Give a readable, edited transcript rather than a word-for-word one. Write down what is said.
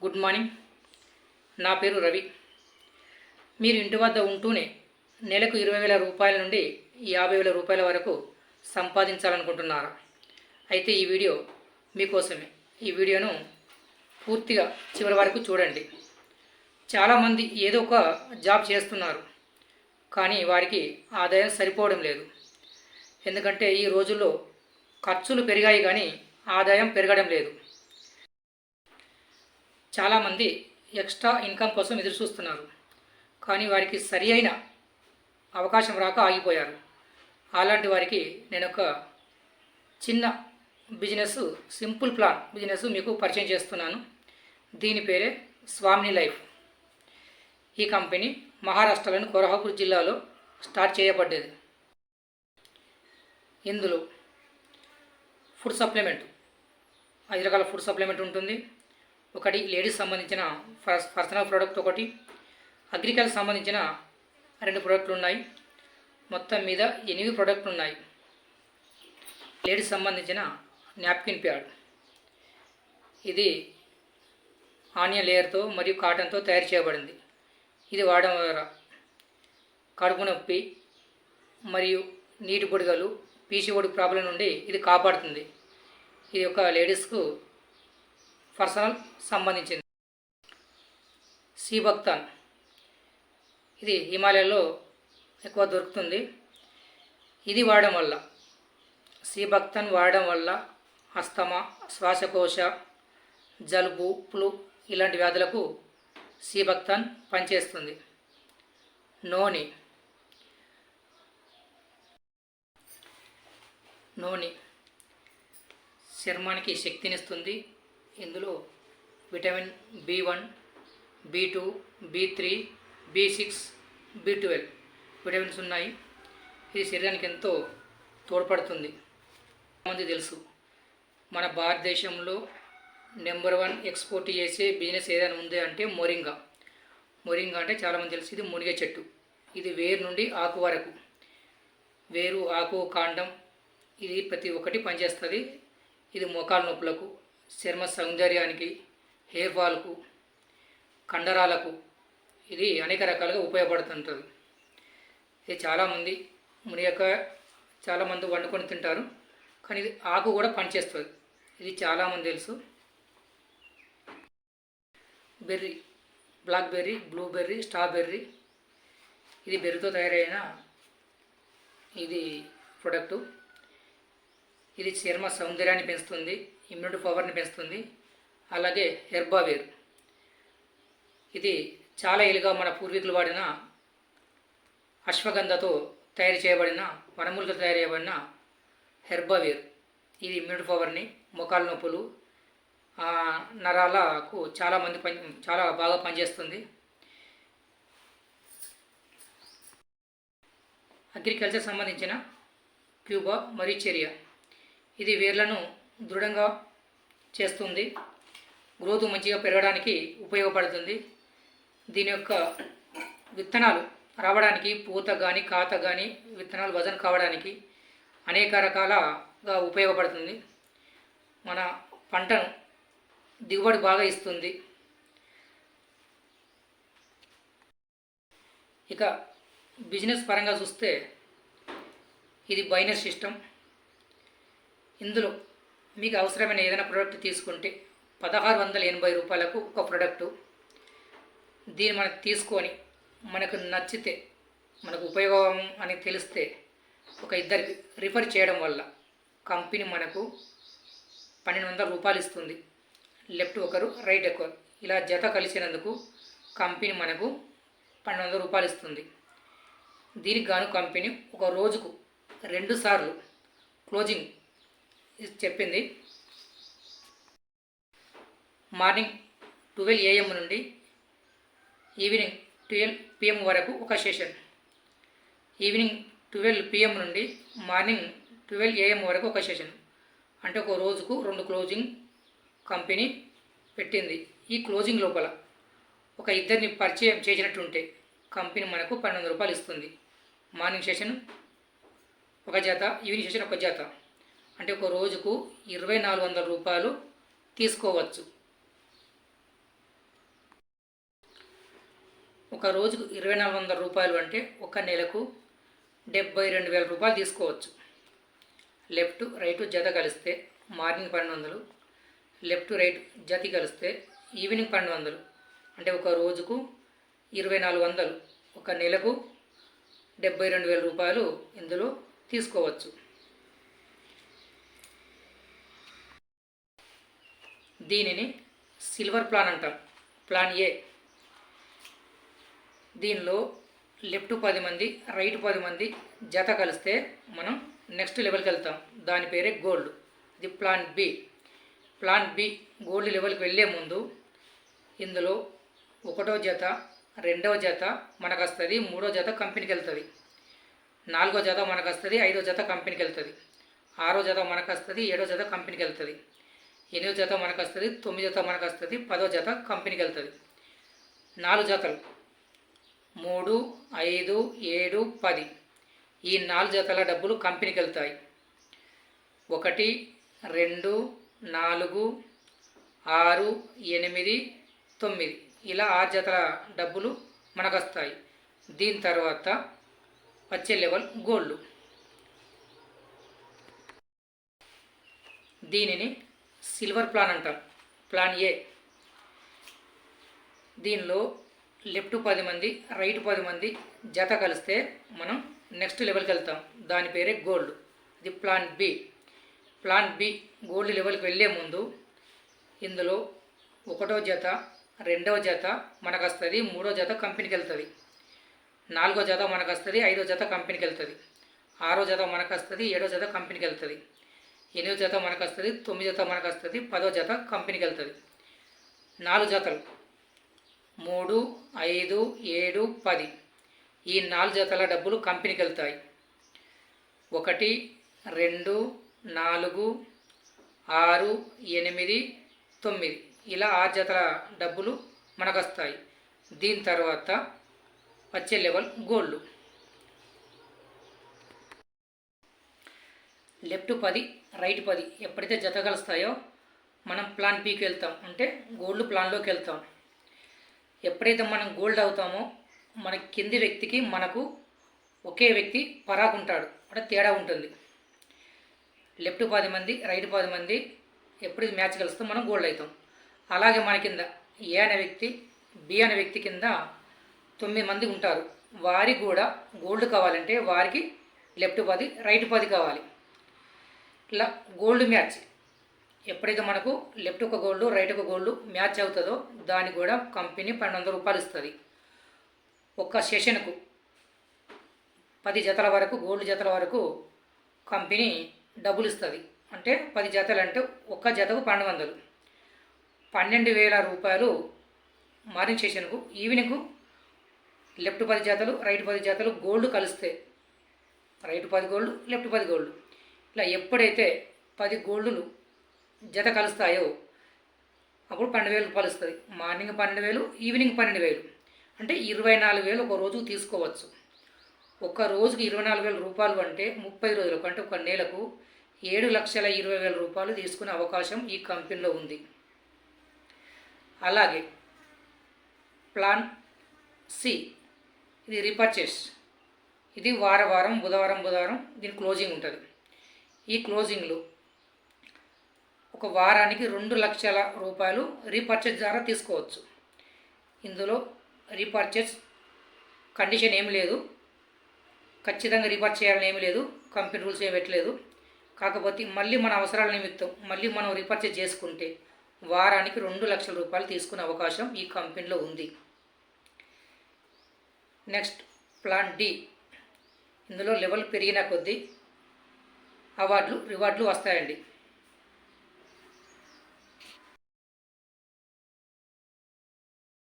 Good morning. నా పేరు రవి. మీరు ఇంటి వద్ద ఉంటూనే నెలకు 20,000 రూపాయల నుండి 50,000 రూపాయల వరకు సంపాదించాలనుకుంటున్నారా? అయితే ఈ వీడియో మీకోసమే. ఈ వీడియోను పూర్తిగా చివరి వరకు చూడండి. చాలామంది ఏదో ఒక జాబ్ చేస్తున్నారు, కానీ వారికి ఆదాయం సరిపోవడం లేదు. ఎందుకంటే ఈ రోజుల్లో ఖర్చులు పెరిగాయి కానీ ఆదాయం పెరగడం లేదు. చాలామంది ఎక్స్ట్రా ఇన్కమ్ కోసం ఎదురు చూస్తున్నారు, కానీ వారికి సరి అయిన అవకాశం రాక ఆగిపోయారు. అలాంటి వారికి నేను ఒక చిన్న బిజినెస్, సింపుల్ ప్లాన్ బిజినెస్ మీకు పరిచయం చేస్తున్నాను. దీని పేరే స్వామిని లైఫ్. ఈ కంపెనీ మహారాష్ట్రలోని కొల్హాపూర్ జిల్లాలో స్టార్ట్ చేయబడ్డది. ఇందులో ఫుడ్ సప్లిమెంట్, 5 రకాల ఫుడ్ సప్లిమెంట్ ఉంటుంది. ఒకటి లేడీస్ సంబంధించిన పర్సనల్ ప్రోడక్ట్, ఒకటి అగ్రికల్చర్ సంబంధించిన 2 ప్రోడక్ట్లు ఉన్నాయి. మొత్తం మీద 8 ప్రోడక్ట్లు ఉన్నాయి. లేడీస్ సంబంధించిన నాప్కిన్ ప్యాడ్, ఇది ఆనియన్ లేయర్తో మరియు కాటన్తో తయారు చేయబడింది. ఇది వాడడం ద్వారా కడుపు నొప్పి మరియు నీటి బుడగలు, పీసీఓడి ప్రాబ్లం నుండి ఇది కాపాడుతుంది. ఇది ఒక లేడీస్కు పర్సనల్ సంబంధించింది. సీబక్తాన్, ఇది హిమాలయాల్లో ఎక్కువ దొరుకుతుంది. ఇది వాడడం వల్ల, సీబక్తాన్ వాడడం వల్ల అస్తమా, శ్వాసకోశ, జలుబు, ఫ్లూ ఇలాంటి వ్యాధులకు సీబక్తాన్ పనిచేస్తుంది. నోని చర్మానికి శక్తినిస్తుంది. ఇందులో vitamin B1, B2, B3, B6, B12 vitamins ఉన్నాయి. ఇది శరీరానికి ఎంతో తోడ్పడుతుంది. చాలామంది తెలుసు, మన భారతదేశంలో నెంబర్ 1 ఎక్స్పోర్ట్ చేసే బిజినెస్ ఏదైనా ఉంది అంటే మొరింగా. మొరింగా అంటే చాలామంది తెలుసు, ఇది మునిగే చెట్టు. ఇది వేరు నుండి ఆకు వరకు, వేరు, ఆకు, కాండం, ఇది ప్రతి ఒక్కటి పనిచేస్తుంది. ఇది మోకాలు నొప్పులకు, చర్మ సౌందర్యానికి, హెయిర్ ఫాల్కు, కండరాలకు ఇది అనేక రకాలుగా ఉపయోగపడుతుంటుంది. ఇది చాలామంది మునిగాక చాలామంది వండుకొని తింటారు, కానీ ఇది ఆకు కూడా పనిచేస్తుంది. ఇది చాలామంది తెలుసు. బెర్రీ, బ్లాక్బెర్రీ, బ్లూబెర్రీ, స్ట్రాబెర్రీ, ఇది బెర్రీతో తయారైన ఇది ప్రొడక్టు. ఇది చర్మ సౌందర్యాన్ని పెంచుతుంది, ఇమ్యూనిటీ పవర్ని పెంచుతుంది. అలాగే హెర్బావేర్, ఇది చాలా ఏళ్ళుగా మన పూర్వీకులు వాడిన అశ్వగంధతో తయారు చేయబడిన, వనమూలికతో తయారు చేయబడిన హెర్బావేర్. ఇది ఇమ్యూనిటీ పవర్ని, మోకాలు నొప్పులు, నరాలకు చాలా బాగా పనిచేస్తుంది. అగ్రికల్చర్ సంబంధించిన క్యూబా మరియు చెరియా, ఇది వేర్లను దృఢంగా చేస్తుంది, గ్రోత్ మంచిగా పెరగడానికి ఉపయోగపడుతుంది. దీని యొక్క విత్తనాలు రావడానికి, పూత కానీ కాత కానీ విత్తనాలు వజన్ కావడానికి అనేక రకాలుగా ఉపయోగపడుతుంది. మన పంటను దిగుబడి బాగా ఇస్తుంది. ఇక బిజినెస్ పరంగా చూస్తే ఇది బైనరీ సిస్టమ్. ఇందులో మీకు అవసరమైన ఏదైనా ప్రోడక్ట్ తీసుకుంటే 1,680 రూపాయలకు ఒక ప్రోడక్టు. దీన్ని మనకు తీసుకొని మనకు నచ్చితే, మనకు ఉపయోగం అని తెలిస్తే ఒక ఇద్దరికి రిఫర్ చేయడం వల్ల కంపెనీ మనకు 1,200 రూపాయలు ఇస్తుంది. లెఫ్ట్ ఒకరు, రైట్ ఒకరు, ఇలా జత కలిసినందుకు కంపెనీ మనకు 1,200 రూపాయలు ఇస్తుంది. దీనికి గాను కంపెనీ ఒక రోజుకు 2 సార్లు క్లోజింగ్ చెప్పింది. మార్నింగ్ 12 AM నుండి ఈవినింగ్ 12 PM వరకు ఒక సెషన్, ఈవినింగ్ 12 PM నుండి మార్నింగ్ 12 AM వరకు ఒక సెషన్. అంటే ఒక రోజుకు 2 క్లోజింగ్ కంపెనీ పెట్టింది. ఈ క్లోజింగ్ లోపల ఒక ఇద్దరిని పరిచయం చేసినట్టుంటే కంపెనీ మనకు 1,200 రూపాయలు ఇస్తుంది. మార్నింగ్ సెషన్ ఒక జత, ఈవినింగ్ సెషన్ ఒక జత, అంటే ఒక రోజుకు 2,400 రూపాయలు తీసుకోవచ్చు. ఒక రోజుకు 2400 రూపాయలు అంటే ఒక నెలకు 72,000 రూపాయలు తీసుకోవచ్చు. లెఫ్ట్ రైట్ జత కలిస్తే మార్నింగ్ 1200, లెఫ్ట్ రైట్ జత కలిస్తే ఈవినింగ్ 1200 అంటే ఒక రోజుకు 2400, ఒక నెలకు 72,000 రూపాయలు ఇందులో తీసుకోవచ్చు. దీనిని సిల్వర్ ప్లాన్ అంటాం. Plan A. దీనిలో లెఫ్ట్ 10 మంది రైట్ 10 మంది జత కలిస్తే మనం నెక్స్ట్ లెవెల్కి వెళ్తాం. దాని పేరే గోల్డ్. ఇది plan B. Plan B gold లెవెల్కి వెళ్ళే ముందు ఇందులో 1వ జత 2వ జత మనకు వస్తుంది, 3వ జత కంపెనీకి వెళ్తుంది, 4వ జత మనకు వస్తుంది, 5వ జత కంపెనీకి వెళ్తుంది, 6వ జత మనకు వస్తుంది, 7వ జత కంపెనీకి వెళ్తుంది, 8వ జత మనకు వస్తుంది, 9వ జత మనకు వస్తుంది, 10వ జత కంపెనీకి వెళ్తుంది. 4 జతలు 3, 5, 7, 10 ఈ 4 జతల డబ్బులు కంపెనీకి వెళ్తాయి. 1, 2, 4, 6, 8, 9 ఇలా 6 జతల డబ్బులు మనకు వస్తాయి. దీని తర్వాత వచ్చే లెవెల్ గోల్డ్. దీనిని సిల్వర్ ప్లాన్ అంటాం. Plan A. దీనిలో లెఫ్ట్ 10 మంది రైట్ 10 మంది జత కలిస్తే మనం నెక్స్ట్ లెవెల్కి వెళ్తాం. దాని పేరే గోల్డ్. ఇది plan B. Plan B gold లెవెల్కి వెళ్ళే ముందు ఇందులో 1వ జత 2వ జత మనకు వస్తుంది, 3వ జత కంపెనీకి వెళ్తుంది, 4వ జత మనకు వస్తుంది, 5వ జత కంపెనీకి వెళ్తుంది, 6వ జత మనకు వస్తుంది, 7వ జత కంపెనీకి వెళ్తుంది, 8వ జత మనకు వస్తుంది, 9వ జత మనకు వస్తుంది, 10వ జత కంపెనీకి వెళ్తుంది. 4 జతలు 3, 5, 7, 10 ఈ 4 జతల డబ్బులు కంపెనీకి వెళ్తాయి. 1, 2, 4, 6, 8, 9 ఇలా 6 జతల డబ్బులు మనకు వస్తాయి. దీని తర్వాత వచ్చే లెవెల్ గోల్డ్. లెఫ్ట్ 10 రైట్ 10 ఎప్పుడైతే జత కలుస్తాయో మనం ప్లాన్ బికి వెళ్తాం, అంటే గోల్డ్ ప్లాన్లోకి వెళ్తాం. ఎప్పుడైతే మనం గోల్డ్ అవుతామో మన కింది వ్యక్తికి మనకు ఒకే వ్యక్తి పరాకుంటాడు, అంటే తేడా ఉంటుంది. లెఫ్ట్ 10 మంది రైట్ 10 మంది ఎప్పుడు మ్యాచ్ కలుస్తాం మనం గోల్డ్ అవుతాం. అలాగే మన కింద ఏ అనే వ్యక్తి బి అనే వ్యక్తి కింద 9 మంది ఉంటారు. వారికి కూడా గోల్డ్ కావాలంటే వారికి లెఫ్ట్ 10 రైట్ 10 కావాలి. ఇలా గోల్డ్ మ్యాచ్ ఎప్పుడైతే మనకు లెఫ్ట్ ఒక గోల్డ్ రైట్ ఒక గోల్డ్ మ్యాచ్ అవుతుందో దానికి కూడా కంపెనీ 1200 రూపాయలు ఇస్తుంది. ఒక్క సెషన్కు 10 జతల వరకు గోల్డ్ జతల వరకు కంపెనీ డబ్బులు ఇస్తుంది. అంటే 10 జతలు అంటే ఒక్క జతకు 1200, 12,000 రూపాయలు మార్నింగ్ సెషన్కు. ఈవినింగ్కు లెఫ్ట్ 10 జతలు రైట్ 10 జతలు గోల్డ్ కలిస్తే రైట్ 10 గోల్డ్ లెఫ్ట్ 10 గోల్డ్ ఇలా ఎప్పుడైతే 10 గోల్డులు జత కలుస్తాయో అప్పుడు 12,000 రూపాయలు ఇస్తుంది. మార్నింగ్ 12,000 ఈవినింగ్ 12,000 అంటే 24,000 ఒక రోజుకు తీసుకోవచ్చు. ఒక రోజుకి 24,000 రూపాయలు అంటే 30 రోజులకు అంటే ఒక నెలకు 7,20,000 రూపాయలు తీసుకునే అవకాశం ఈ కంపెనీలో ఉంది. అలాగే ప్లాన్ సి ఇది రీపర్చేస్. ఇది వారం బుధవారం దీని క్లోజింగ్ ఉంటుంది. ఈ క్లోజింగ్లో ఒక వారానికి 2 లక్షల రూపాయలు రీపర్చేస్ ద్వారా తీసుకోవచ్చు. ఇందులో రీపర్చేస్ కండిషన్ ఏమి లేదు, ఖచ్చితంగా రీపర్చేస్ చేయాలని ఏమి లేదు, కంపెనీ రూల్స్ ఏమి పెట్టలేదు. కాకపోతే మళ్ళీ మన అవసరాల నిమిత్తం మళ్ళీ మనం రీపర్చేస్ చేసుకుంటే వారానికి 2 లక్షల రూపాయలు తీసుకునే అవకాశం ఈ కంపెనీలో ఉంది. Next plan D. ఇందులో లెవెల్ పెరిగిన కొద్దీ రివార్డులు వస్తాయండి.